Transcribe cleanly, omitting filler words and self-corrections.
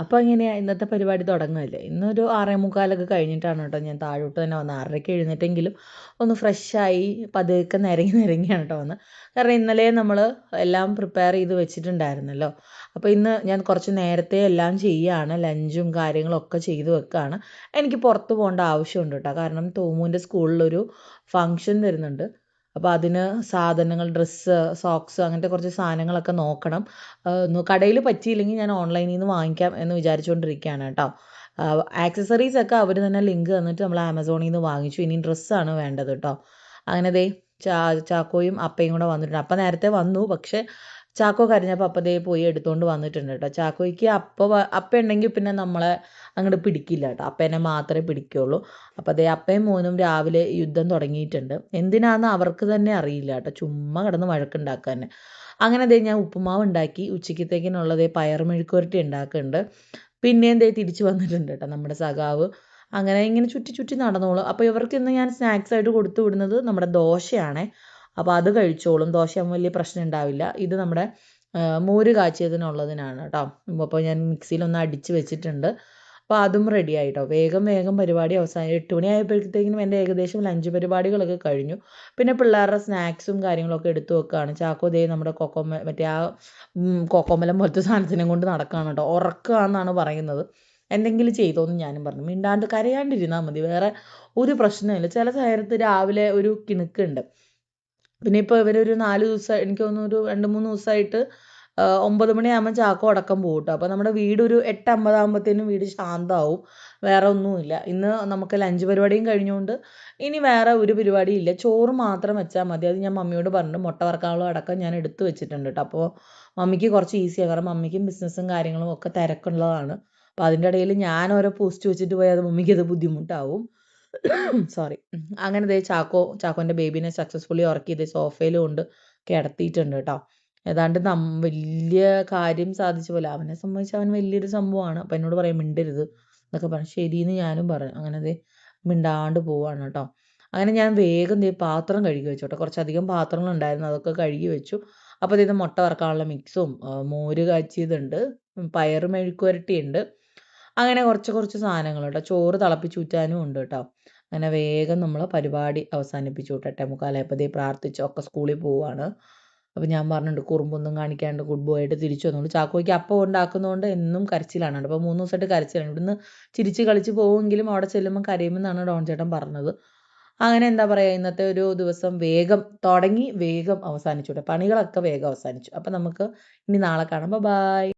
അപ്പോൾ എങ്ങനെയാ ഇന്നത്തെ പരിപാടി തുടങ്ങുകയല്ലേ. ഇന്നൊരു 6:45 കഴിഞ്ഞിട്ടാണ് കേട്ടോ ഞാൻ താഴോട്ട് തന്നെ വന്നത്. 6:30ക്ക് എഴുന്നേറ്റെങ്കിലും ഒന്ന് ഫ്രഷായി പതുക്കെ നിരങ്ങിയാണ് കേട്ടോ വന്നത്. കാരണം ഇന്നലെ നമ്മൾ എല്ലാം പ്രിപ്പയർ ചെയ്ത് വെച്ചിട്ടുണ്ടായിരുന്നല്ലോ. അപ്പോൾ ഇന്ന് ഞാൻ കുറച്ച് നേരത്തെ എല്ലാം ചെയ്യുകയാണ്. ലഞ്ചും കാര്യങ്ങളൊക്കെ ചെയ്ത് വെക്കുകയാണ്. എനിക്ക് പുറത്ത് പോകേണ്ട ആവശ്യമുണ്ട് കേട്ടോ. കാരണം തോമുവിൻ്റെ സ്കൂളിലൊരു ഫംഗ്ഷൻ വരുന്നുണ്ട്. അപ്പോൾ അതിന് സാധനങ്ങൾ, ഡ്രസ്സ്, സോക്സ് അങ്ങനത്തെ കുറച്ച് സാധനങ്ങളൊക്കെ നോക്കണം. കടയിൽ പറ്റിയില്ലെങ്കിൽ ഞാൻ ഓൺലൈനിൽ നിന്ന് വാങ്ങിക്കാം എന്ന് വിചാരിച്ചുകൊണ്ടിരിക്കുകയാണ് കേട്ടോ. ആക്സസറീസ് ഒക്കെ അവർ തന്നെ ലിങ്ക് തന്നിട്ട് നമ്മൾ ആമസോണിൽ നിന്ന് വാങ്ങിച്ചു. ഇനി ഡ്രസ്സാണ് വേണ്ടത് കേട്ടോ. അങ്ങനെ ദേ ചാക്കോയും അപ്പയും കൂടെ വന്നിട്ടുണ്ട്. അപ്പം നേരത്തെ വന്നു, പക്ഷേ ചാക്കോ കരഞ്ഞപ്പോൾ അപ്പം ദേ പോയി എടുത്തുകൊണ്ട് വന്നിട്ടുണ്ട് കേട്ടോ. ചാക്കോയ്ക്ക് അപ്പ ഉണ്ടെങ്കിൽ പിന്നെ നമ്മളെ അങ്ങോട്ട് പിടിക്കില്ല കേട്ടോ. അപ്പേനെ മാത്രമേ പിടിക്കുകയുള്ളൂ. അപ്പോൾ ദേ അപ്പയും മോനും രാവിലെ യുദ്ധം തുടങ്ങിയിട്ടുണ്ട്. എന്തിനാണെന്ന് അവർക്ക് തന്നെ അറിയില്ല കേട്ടോ. ചുമ്മാ കിടന്ന് വഴക്കുണ്ടാക്കുക തന്നെ. അങ്ങനെ ദേ ഞാൻ ഉപ്പുമാവ് ഉണ്ടാക്കി. ഉച്ചക്കത്തേക്കിനുള്ളത് പയർ മെഴുക്കുവരട്ടി ഉണ്ടാക്കുന്നുണ്ട്. പിന്നെയും ദേ തിരിച്ച് വന്നിട്ടുണ്ട് കേട്ടോ നമ്മുടെ സഖാവ്. അങ്ങനെ ഇങ്ങനെ ചുറ്റി ചുറ്റി നടന്നോളും. അപ്പോൾ ഇവർക്ക് ഇന്ന് ഞാൻ സ്നാക്സ് ആയിട്ട് കൊടുത്തു വിടുന്നത് നമ്മുടെ ദോശയാണേ. അപ്പോൾ അത് കഴിച്ചോളും. ദോശയാകുമ്പോൾ വലിയ പ്രശ്നം ഉണ്ടാവില്ല. ഇത് നമ്മുടെ മോര് കാച്ചിയതിനുള്ളതിനാണ് കേട്ടോ. അപ്പോൾ ഞാൻ മിക്സിയിലൊന്ന് അടിച്ച് വെച്ചിട്ടുണ്ട്. അപ്പോൾ അതും റെഡി ആയിട്ടോ. വേഗം വേഗം പരിപാടി അവസാനം 8 മണി ആയപ്പോഴത്തേക്കിനും എൻ്റെ ഏകദേശം ലഞ്ച് പരിപാടികളൊക്കെ കഴിഞ്ഞു. പിന്നെ പിള്ളേരുടെ സ്നാക്സും കാര്യങ്ങളൊക്കെ എടുത്തു വെക്കുകയാണ്. ചാക്കോ ദേ നമ്മുടെ മറ്റേ ആ കൊക്കോമലം പോലത്തെ സാധനത്തിനെ കൊണ്ട് നടക്കുകയാണ് കേട്ടോ. ഉറക്കുകയെന്നാണ് പറയുന്നത്. എന്തെങ്കിലും ചെയ്തോന്ന് ഞാനും പറഞ്ഞു. മിണ്ടാണ്ട് കരയാണ്ടിരുന്നാൽ മതി, വേറെ ഒരു പ്രശ്നമില്ല. ചില നേരത്ത് രാവിലെ ഒരു കിണുക്കുണ്ട്. പിന്നെ ഇപ്പോൾ ഇവരൊരു 4 ദിവസം, എനിക്ക് തോന്നുന്നു ഒരു 2-3 ദിവസമായിട്ട് 9 മണിയാകുമ്പോൾ ചാക്കോ അടക്കം പോകും കേട്ടോ. അപ്പോൾ നമ്മുടെ വീട് ഒരു 8:50 ആകുമ്പോഴത്തേനും വീട് ശാന്തമാവും. വേറെ ഒന്നുമില്ല. ഇന്ന് നമുക്ക് ലഞ്ച് പരിപാടിയും കഴിഞ്ഞുകൊണ്ട് ഇനി വേറെ ഒരു പരിപാടിയും ഇല്ല. ചോറ് മാത്രം വെച്ചാൽ മതി. അത് ഞാൻ മമ്മിയോട് പറഞ്ഞു. മുട്ട വറക്കാനുള്ള അടക്കം ഞാൻ എടുത്ത് വെച്ചിട്ടുണ്ട് കേട്ടോ. അപ്പോൾ മമ്മിക്ക് കുറച്ച് ഈസിയാണ്. കാരണം മമ്മിക്കും ബിസിനസ്സും കാര്യങ്ങളും ഒക്കെ തിരക്കുള്ളതാണ്. അപ്പോൾ അതിൻ്റെ ഇടയിൽ ഞാൻ ഓരോ പോസ്റ്റ് വെച്ചിട്ട് പോയാൽ അത് മമ്മിക്കത് ബുദ്ധിമുട്ടാവും. സോറി. അങ്ങനെ ദേ ചാക്കോൻ്റെ ബേബീനെ സക്സസ്ഫുള്ളി ഉറക്കി ദേ സോഫയിൽ കൊണ്ട് കിടത്തിയിട്ടുണ്ട് കേട്ടോ. ഏതാണ്ട് വലിയ കാര്യം സാധിച്ച പോലെ. അവനെ സംബന്ധിച്ച് അവൻ വലിയൊരു സംഭവമാണ്. അപ്പം എന്നോട് പറയും മിണ്ടരുത് എന്നൊക്കെ പറഞ്ഞു. ശരിയെന്ന് ഞാനും പറഞ്ഞു. അങ്ങനെ ദേ മിണ്ടാണ്ട് പോവാണ് കേട്ടോ. അങ്ങനെ ഞാൻ വേഗം ദേ പാത്രം കഴുകി വെച്ചു കേട്ടോ. കുറച്ചധികം പാത്രങ്ങളുണ്ടായിരുന്നു, അതൊക്കെ കഴുകി വെച്ചു. അപ്പോൾ ഇത് മുട്ട വറക്കാനുള്ള മിക്സും മോര് കാച്ചിയതുണ്ട്, പയർ മെഴുക്കുവരട്ടിയുണ്ട്, അങ്ങനെ കുറച്ച് കുറച്ച് സാധനങ്ങൾ കേട്ടോ. ചോറ് തിളപ്പിച്ചൂറ്റാനും ഉണ്ട് കേട്ടോ. അങ്ങനെ വേഗം നമ്മൾ പരിപാടി അവസാനിപ്പിച്ചു. 8:45 ആയപ്പോൾ ദേ പ്രാർത്ഥിച്ചു ഒക്കെ സ്കൂളിൽ പോവുകയാണ്. അപ്പോൾ ഞാൻ പറഞ്ഞിട്ടുണ്ട് കുറുമ്പൊന്നും കാണിക്കാണ്ട് ഗുഡ് ബോയ് ആയിട്ട് തിരിച്ചു വന്നോളൂ. ചാക്കോയ്ക്ക് അപ്പം ഉണ്ടാക്കുന്നതുകൊണ്ട് എന്നും കരച്ചിലാണ് കേട്ടോ. അപ്പോൾ 3 ദിവസമായിട്ട് കരച്ചിലാണ്. ഇവിടുന്ന് ചിരിച്ച് കളിച്ച് പോവുമെങ്കിലും അവിടെ ചെല്ലുമ്പോൾ കരയുമെന്നാണ് ഡോൺ ചേട്ടൻ പറഞ്ഞത്. അങ്ങനെ എന്താ പറയുക, ഇന്നത്തെ ഒരു ദിവസം വേഗം തുടങ്ങി വേഗം അവസാനിച്ചു കേട്ടോ. പണികളൊക്കെ വേഗം അവസാനിച്ചു. അപ്പോൾ നമുക്ക് ഇനി നാളെ കാണാം. ബൈ.